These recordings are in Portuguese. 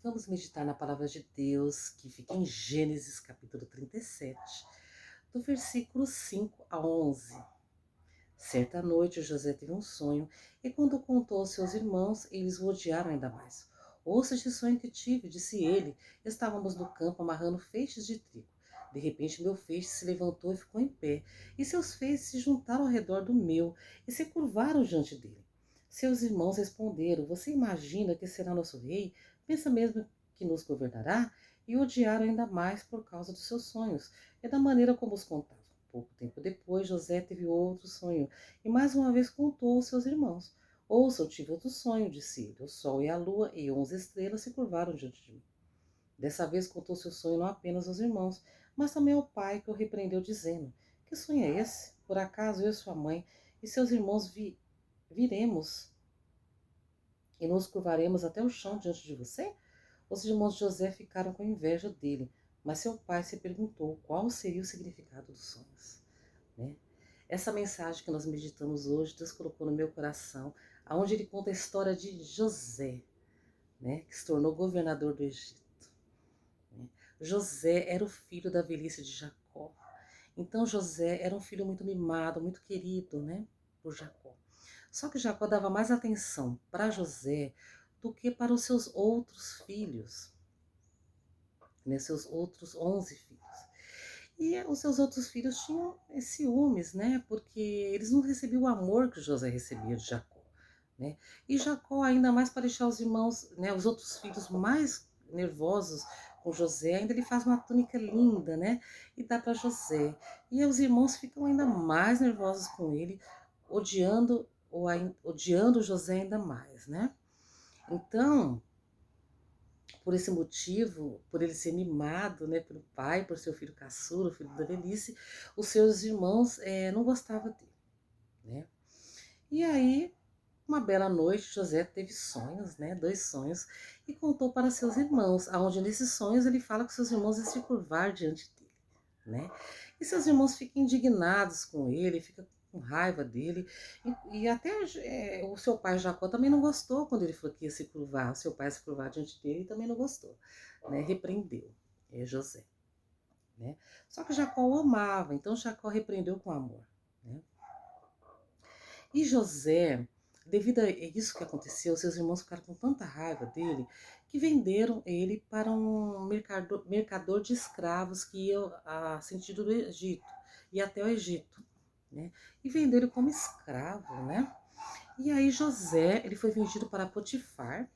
Vamos meditar na palavra de Deus, que fica em Gênesis capítulo 37, do versículo 5 a 11. Certa noite José teve um sonho, e quando contou aos seus irmãos, eles o odiaram ainda mais. Ouça este sonho que tive, disse ele. Estávamos no campo amarrando feixes de trigo. De repente meu feixe se levantou e ficou em pé, e seus feixes se juntaram ao redor do meu e se curvaram diante dele. Seus irmãos responderam: Você imagina que será nosso rei? Pensa mesmo que nos governará? E o odiaram ainda mais por causa dos seus sonhos e da maneira como os contava. Pouco tempo depois, José teve outro sonho e mais uma vez contou aos seus irmãos. Ouça, eu tive outro sonho, disse ele. O sol e a lua e 11 estrelas se curvaram diante de mim. Dessa vez contou seu sonho não apenas aos irmãos, mas também ao pai, que o repreendeu, dizendo: Que sonho é esse? Por acaso eu e sua mãe e seus irmãos viremos e nos curvaremos até o chão diante de você? Os irmãos de José ficaram com inveja dele, mas seu pai se perguntou qual seria o significado dos sonhos. Né? Essa mensagem que nós meditamos hoje, Deus colocou no meu coração, aonde ele conta a história de José, né, que se tornou governador do Egito. Né? José era o filho da velhice de Jacó. Então José era um filho muito mimado, muito querido, né, por Jacó. Só que Jacó dava mais atenção para José do que para os seus outros filhos, né, seus outros 11 filhos. E os seus outros filhos tinham ciúmes, né? Porque eles não recebiam o amor que José recebia de Jacó, né? E Jacó, ainda mais para deixar os irmãos, né, os outros filhos mais nervosos com José, ainda ele faz uma túnica linda, né? E dá para José. E os irmãos ficam ainda mais nervosos com ele, odiando José ainda mais, né? Então, por esse motivo, por ele ser mimado, né, pelo pai, por seu filho caçula, filho da velhice, os seus irmãos não gostavam dele, né? E aí, uma bela noite, José teve sonhos, né, 2 sonhos, e contou para seus irmãos, aonde nesses sonhos ele fala que seus irmãos iam se curvar diante dele, né? E seus irmãos ficam indignados com ele, ficam com raiva dele, e até o seu pai Jacó também não gostou quando ele falou que ia se curvar, o seu pai se curvar diante dele, e também não gostou, né? Repreendeu José, né? Só que Jacó o amava, então Jacó repreendeu com amor, né? E José, devido a isso que aconteceu, seus irmãos ficaram com tanta raiva dele que venderam ele para um mercador de escravos que ia a sentido do Egito, e até o Egito, né? E venderam como escravo, né? E aí José, ele foi vendido para Potifar,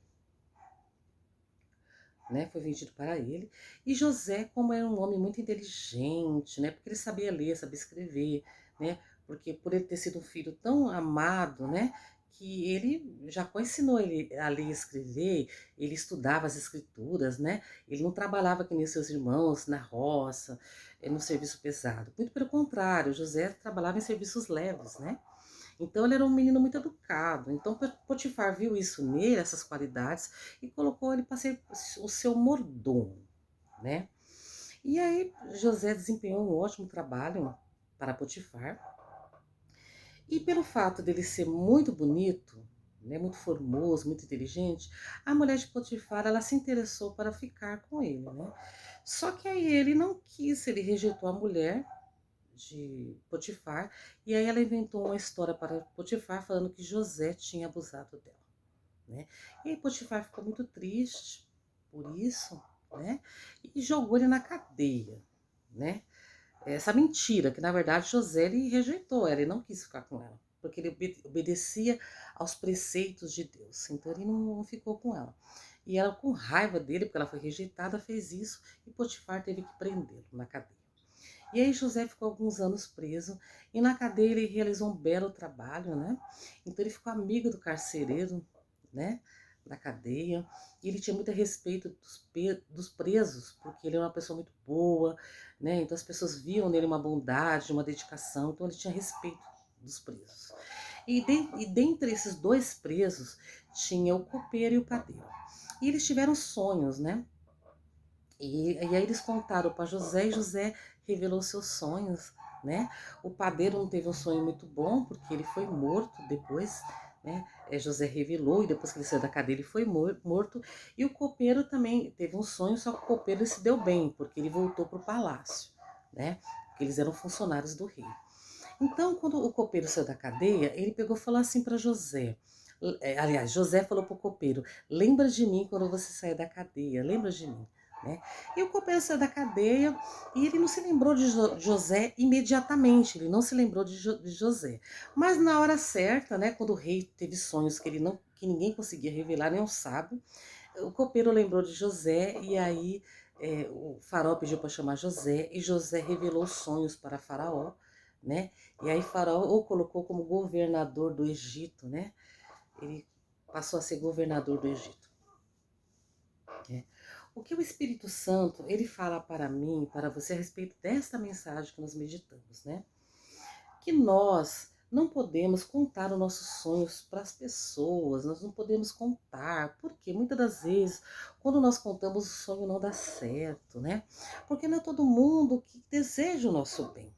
né? Foi vendido para ele. E José, como era um homem muito inteligente, né? Porque ele sabia ler, sabia escrever, né? Porque por ele ter sido um filho tão amado, né? Que ele, Jacó ensinou ele a ler e escrever, ele estudava as escrituras, né? Ele não trabalhava que nem seus irmãos na roça, no serviço pesado. Muito pelo contrário, José trabalhava em serviços leves, né? Então ele era um menino muito educado. Então Potifar viu isso nele, essas qualidades, e colocou ele para ser o seu mordomo, né? E aí José desempenhou um ótimo trabalho para Potifar. E pelo fato dele ser muito bonito, né, muito formoso, muito inteligente, a mulher de Potifar, ela se interessou para ficar com ele, né? Só que aí ele não quis, ele rejeitou a mulher de Potifar, e aí ela inventou uma história para Potifar falando que José tinha abusado dela, né? E aí Potifar ficou muito triste por isso, né? E jogou ele na cadeia, né? Essa mentira, que na verdade José ele rejeitou ela, ele não quis ficar com ela, porque ele obedecia aos preceitos de Deus, então ele não ficou com ela. E ela, com raiva dele, porque ela foi rejeitada, fez isso, e Potifar teve que prendê-lo na cadeia. E aí José ficou alguns anos preso, e na cadeia ele realizou um belo trabalho, né? Então ele ficou amigo do carcereiro, né? Da cadeia, e ele tinha muito respeito dos presos, porque ele era uma pessoa muito boa, né? Então as pessoas viam nele uma bondade, uma dedicação, então ele tinha respeito dos presos. E dentre esses 2 presos tinha o copeiro e o padeiro. E eles tiveram sonhos, né? E aí eles contaram para José, e José revelou seus sonhos, né? O padeiro não teve um sonho muito bom, porque ele foi morto depois, né? José revelou, e depois que ele saiu da cadeia ele foi morto. E o copeiro também teve um sonho, só que o copeiro se deu bem, porque ele voltou para o palácio, né? Porque eles eram funcionários do rei. Então, quando o copeiro saiu da cadeia, ele pegou e falou assim para José. Aliás, José falou para o copeiro: lembra de mim quando você sair da cadeia, lembra de mim. Né? E o copeiro saiu da cadeia e ele não se lembrou de José imediatamente, ele não se lembrou de José. Mas na hora certa, né, quando o rei teve sonhos que ele não, que ninguém conseguia revelar, nem o sábio, o copeiro lembrou de José e aí o faraó pediu para chamar José e José revelou os sonhos para Faraó, né? E aí Faraó o colocou como governador do Egito, né? Ele passou a ser governador do Egito. Né? O que o Espírito Santo ele fala para mim, para você a respeito desta mensagem que nós meditamos, né? Que nós não podemos contar os nossos sonhos para as pessoas, nós não podemos contar, porque muitas das vezes, quando nós contamos, o sonho não dá certo, né? Porque não é todo mundo que deseja o nosso bem.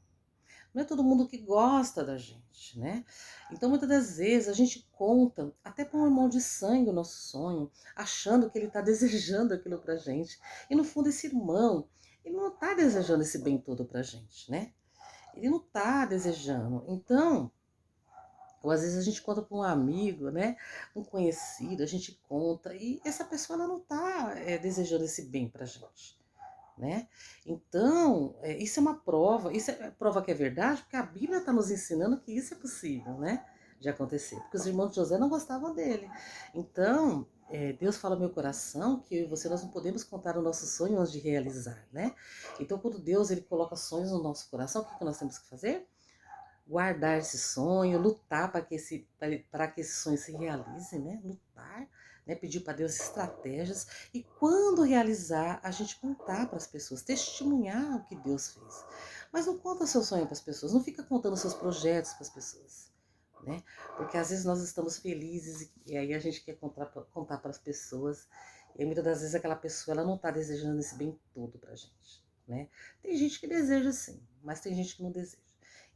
Não é todo mundo que gosta da gente, né? Então, muitas das vezes, a gente conta até para um irmão de sangue o nosso sonho, achando que ele está desejando aquilo pra gente. E no fundo, esse irmão, ele não está desejando esse bem todo pra gente, né? Ele não está desejando. Então, ou às vezes a gente conta para um amigo, né? Um conhecido, a gente conta, e essa pessoa ela não está desejando esse bem pra gente. Né? Então, isso é uma prova, isso é prova que é verdade, porque a Bíblia está nos ensinando que isso é possível, né? De acontecer, porque os irmãos de José não gostavam dele. Então, Deus fala no meu coração que eu e você nós não podemos contar o nosso sonho antes de realizar, né? Então, quando Deus ele coloca sonhos no nosso coração, o que nós temos que fazer? Guardar esse sonho, lutar para que esse sonho se realize, né? Lutar, né? Pedir para Deus estratégias e quando realizar, a gente contar para as pessoas, testemunhar o que Deus fez. Mas não conta seu sonho para as pessoas, não fica contando seus projetos para as pessoas, né? Porque às vezes nós estamos felizes e aí a gente quer contar para as pessoas e muitas das vezes aquela pessoa ela não está desejando esse bem todo para a gente, né? Tem gente que deseja sim, mas tem gente que não deseja.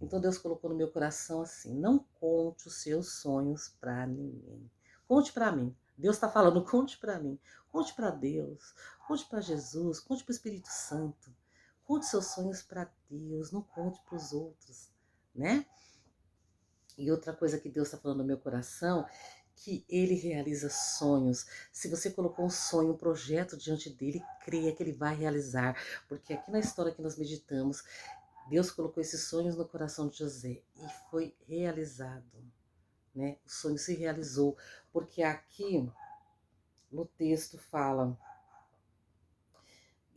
Então Deus colocou no meu coração assim: não conte os seus sonhos para ninguém. Conte para mim. Deus está falando: conte para mim. Conte para Deus. Conte para Jesus. Conte para o Espírito Santo. Conte seus sonhos para Deus. Não conte para os outros, né? E outra coisa que Deus está falando no meu coração, que Ele realiza sonhos. Se você colocou um sonho, um projeto diante dele, creia que Ele vai realizar. Porque aqui na história que nós meditamos, Deus colocou esses sonhos no coração de José e foi realizado, né? O sonho se realizou, porque aqui no texto fala,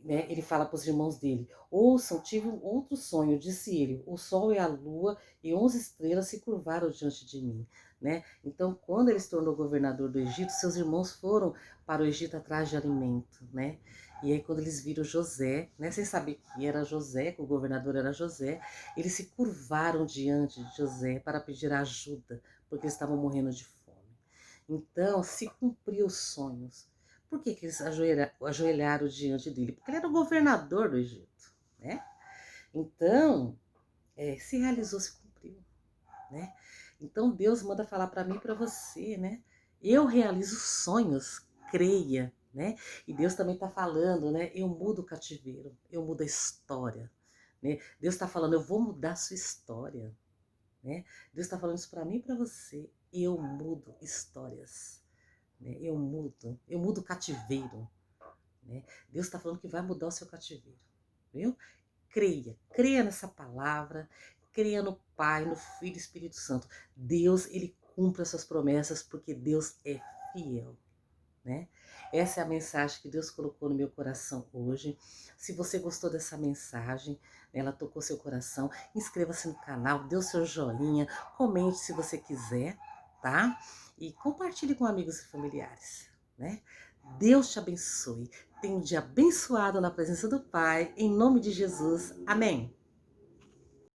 né? Ele fala para os irmãos dele: ouçam, tive um outro sonho, disse ele, o sol e a lua e 11 estrelas se curvaram diante de mim, né? Então, quando ele se tornou governador do Egito, seus irmãos foram para o Egito atrás de alimento, né? E aí quando eles viram José, né? Sem saber que era José, que o governador era José, eles se curvaram diante de José para pedir ajuda, porque eles estavam morrendo de fome. Então, se cumpriu os sonhos. Por que eles ajoelharam diante dele? Porque ele era o governador do Egito, né? Então, se realizou, se cumpriu, né? Então, Deus manda falar para mim e para você, né? Eu realizo sonhos, creia, né? E Deus também está falando, né? Eu mudo o cativeiro, eu mudo a história, né? Deus está falando, eu vou mudar a sua história, né? Deus está falando isso para mim e para você. Eu mudo histórias, né? Eu mudo o cativeiro, né? Deus está falando que vai mudar o seu cativeiro, viu? Creia nessa palavra, creia no Pai, no Filho e Espírito Santo. Deus, ele cumpre as suas promessas porque Deus é fiel, né? Essa é a mensagem que Deus colocou no meu coração hoje. Se você gostou dessa mensagem, ela tocou seu coração, inscreva-se no canal, dê o seu joinha, comente se você quiser, tá? E compartilhe com amigos e familiares, né? Deus te abençoe. Tenha um dia abençoado na presença do Pai, em nome de Jesus. Amém.